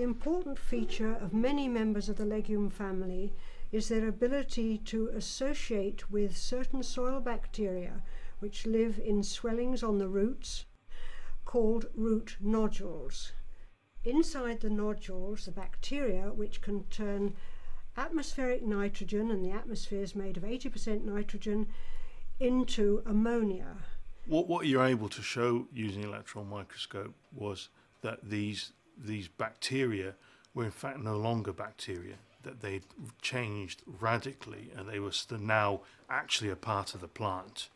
The important feature of many members of the legume family is their ability to associate with certain soil bacteria which live in swellings on the roots, called root nodules. Inside the nodules, the bacteria, which can turn atmospheric nitrogen, and the atmosphere is made of 80% nitrogen, into ammonia. What you're able to show using an electron microscope was that these bacteria were in fact no longer bacteria, that they'd changed radically and they were now actually a part of the plant.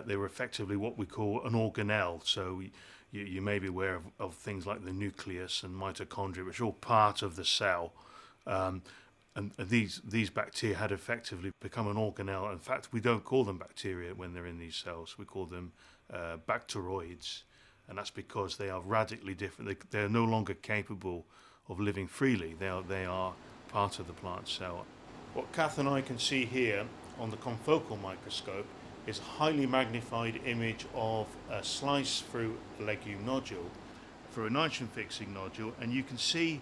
They were effectively what we call an organelle, so you may be aware of things like the nucleus and mitochondria, which are all part of the cell. And these bacteria had effectively become an organelle. In fact, we don't call them bacteria when they're in these cells. We call them bacteroids, and that's because they are radically different. They're no longer capable of living freely. They are part of the plant cell. What Kath and I can see here on the confocal microscope is a highly magnified image of a slice through a legume nodule, through a nitrogen fixing nodule, and you can see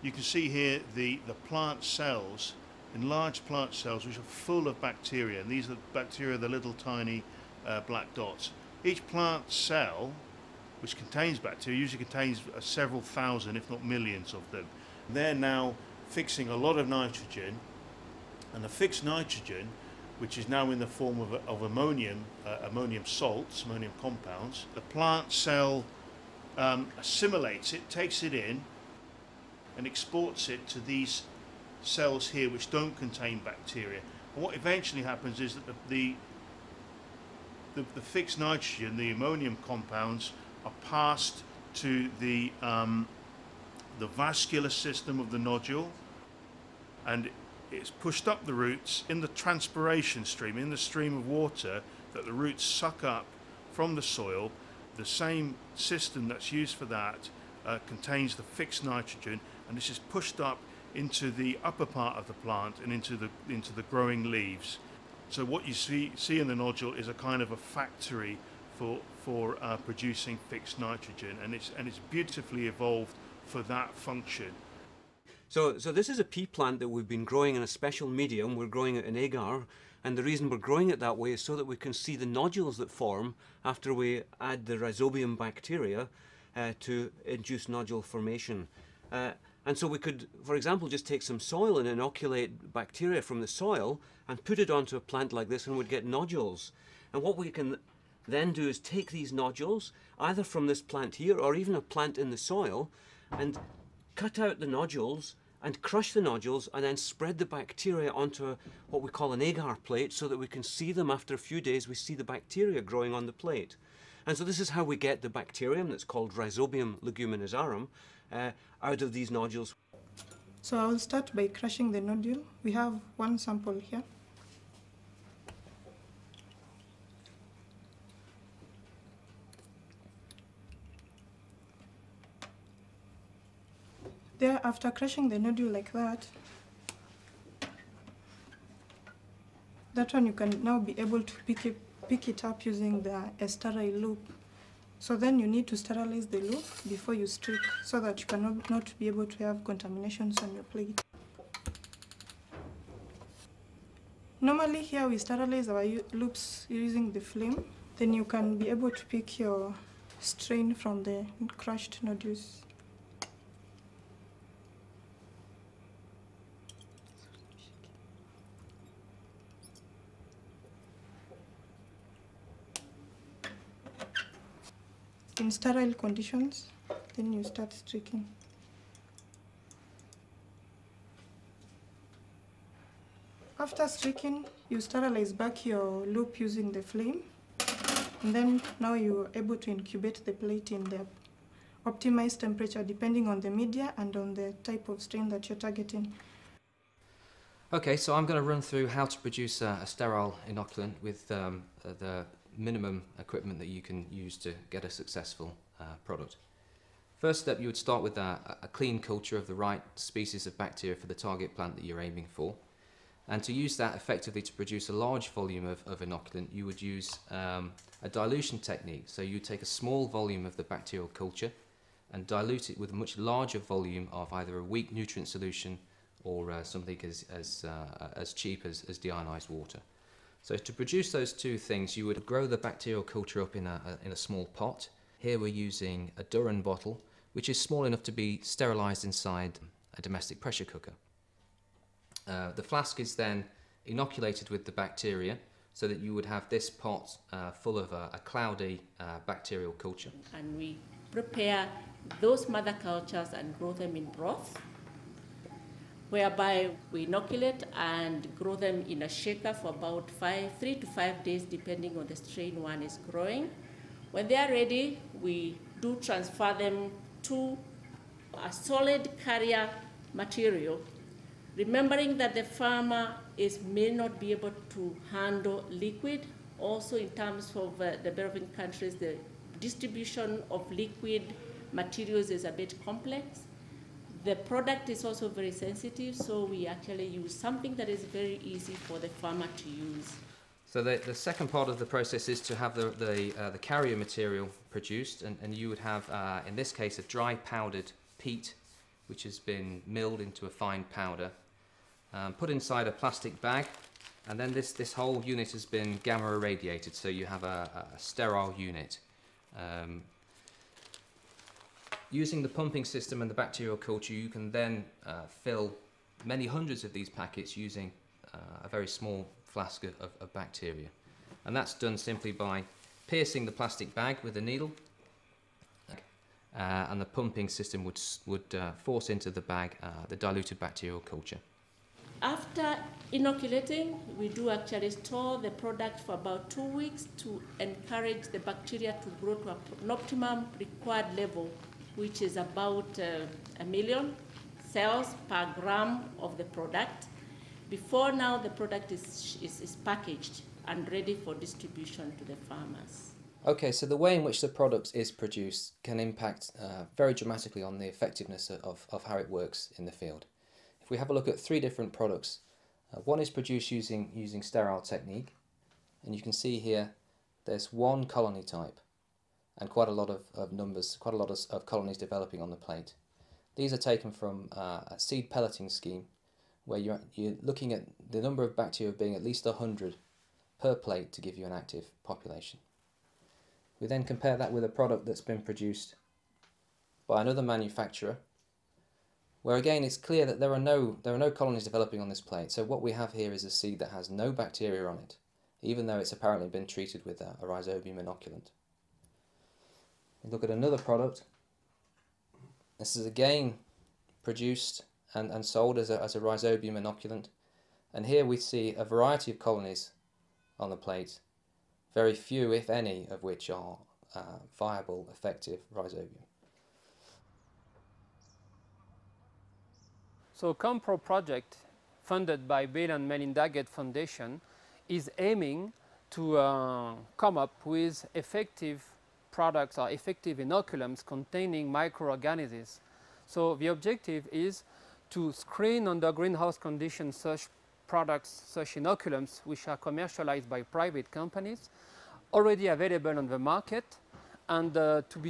here the plant cells, enlarged plant cells, which are full of bacteria, and these are bacteria, the little tiny black dots. Each plant cell, which contains bacteria, usually contains several thousand, if not millions of them. They're now fixing a lot of nitrogen, and the fixed nitrogen, which is now in the form of ammonium salts, ammonium compounds, the plant cell assimilates it, takes it in, and exports it to these cells here which don't contain bacteria. And what eventually happens is that the fixed nitrogen, the ammonium compounds, are passed to the vascular system of the nodule, and it's pushed up the roots in the transpiration stream, in the stream of water that the roots suck up from the soil. The same system that's used for that contains the fixed nitrogen, and this is pushed up into the upper part of the plant and into the growing leaves. So what you see in the nodule is a kind of a factory for producing fixed nitrogen, and it's beautifully evolved for that function. So this is a pea plant that we've been growing in a special medium. We're growing it in agar, and the reason we're growing it that way is so that we can see the nodules that form after we add the rhizobium bacteria to induce nodule formation. And so we could, for example, just take some soil and inoculate bacteria from the soil and put it onto a plant like this, and we'd get nodules. And what we can then do is take these nodules, either from this plant here or even a plant in the soil, and cut out the nodules and crush the nodules, and then spread the bacteria onto what we call an agar plate, so that we can see them after a few days. We see the bacteria growing on the plate. And so this is how we get the bacterium that's called Rhizobium leguminosarum out of these nodules. So I'll start by crushing the nodule. We have one sample here. There, after crushing the nodule like that, that one you can now be able to pick it up using a sterile loop. So then you need to sterilize the loop before you streak, so that you cannot not be able to have contaminations on your plate. Normally here we sterilize our loops using the flame. Then you can be able to pick your strain from the crushed nodules. In sterile conditions, then you start streaking. After streaking, you sterilize back your loop using the flame, and then now you're able to incubate the plate in the optimized temperature depending on the media and on the type of strain that you're targeting. Okay, so I'm going to run through how to produce a sterile inoculant with the minimum equipment that you can use to get a successful product. First step, you would start with a clean culture of the right species of bacteria for the target plant that you're aiming for. And to use that effectively to produce a large volume of inoculant, you would use a dilution technique. So you take a small volume of the bacterial culture, and dilute it with a much larger volume of either a weak nutrient solution or something as cheap as deionized water. So to produce those two things, you would grow the bacterial culture up in a small pot. Here we're using a Duran bottle, which is small enough to be sterilized inside a domestic pressure cooker. The flask is then inoculated with the bacteria so that you would have this pot full of a cloudy bacterial culture. And we prepare those mother cultures and grow them in broth, whereby we inoculate and grow them in a shaker for about 3 to 5 days, depending on the strain one is growing. When they are ready, we do transfer them to a solid carrier material, remembering that the farmer may not be able to handle liquid. Also, in terms of the developing countries, the distribution of liquid materials is a bit complex. The product is also very sensitive, so we actually use something that is very easy for the farmer to use. So the second part of the process is to have the carrier material produced, and you would have, in this case, a dry powdered peat, which has been milled into a fine powder, put inside a plastic bag, and then this whole unit has been gamma irradiated, so you have a sterile unit. Using the pumping system and the bacterial culture, you can then fill many hundreds of these packets using a very small flask of bacteria. And that's done simply by piercing the plastic bag with a needle, and the pumping system would force into the bag the diluted bacterial culture. After inoculating, we do actually store the product for about 2 weeks to encourage the bacteria to grow to an optimum required level, which is about 1 million cells per gram of the product. Before now, the product is packaged and ready for distribution to the farmers. Okay, so the way in which the product is produced can impact very dramatically on the effectiveness of how it works in the field. If we have a look at 3 different products, one is produced using sterile technique, and you can see here there's one colony type and quite a lot of numbers, quite a lot of colonies developing on the plate. These are taken from a seed pelleting scheme where you're looking at the number of bacteria being at least 100 per plate to give you an active population. We then compare that with a product that's been produced by another manufacturer, where again it's clear that there are no colonies developing on this plate. So what we have here is a seed that has no bacteria on it, even though it's apparently been treated with a rhizobium inoculant. We look at another product. This is again produced and sold as a rhizobium inoculant, and here we see a variety of colonies on the plate, very few, if any, of which are viable, effective rhizobium. So COMPRO project, funded by Bill and Melinda Gates Foundation, is aiming to come up with effective products or effective inoculums containing microorganisms. So the objective is to screen under greenhouse conditions such products, such inoculums, which are commercialized by private companies, already available on the market, and to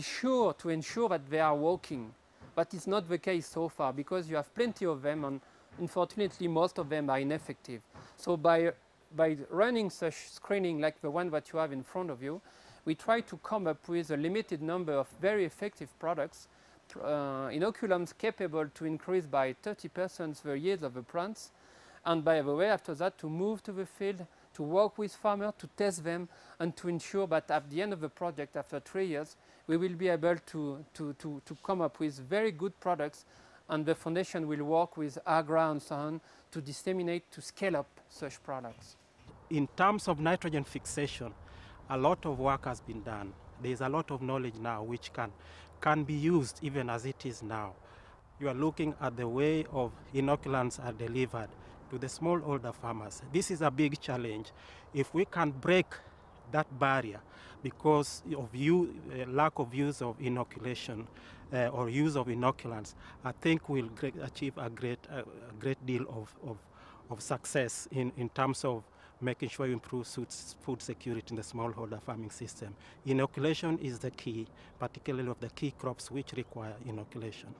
ensure that they are working. But it's not the case so far, because you have plenty of them, and unfortunately most of them are ineffective. So by running such screening like the one that you have in front of you, we try to come up with a limited number of very effective products, inoculums capable to increase by 30% the yield of the plants, and by the way, after that, to move to the field, to work with farmers, to test them, and to ensure that at the end of the project, after 3 years, we will be able to come up with very good products, and the foundation will work with AGRA and so on to disseminate, to scale up such products. In terms of nitrogen fixation, a lot of work has been done. There is a lot of knowledge now which can be used even as it is now. You are looking at the way of inoculants are delivered to the smallholder farmers. This is a big challenge. If we can break that barrier because of lack of use of inoculation or use of inoculants, I think we'll achieve a great deal of success in terms of making sure you improve food security in the smallholder farming system. Inoculation is the key, particularly of the key crops which require inoculation.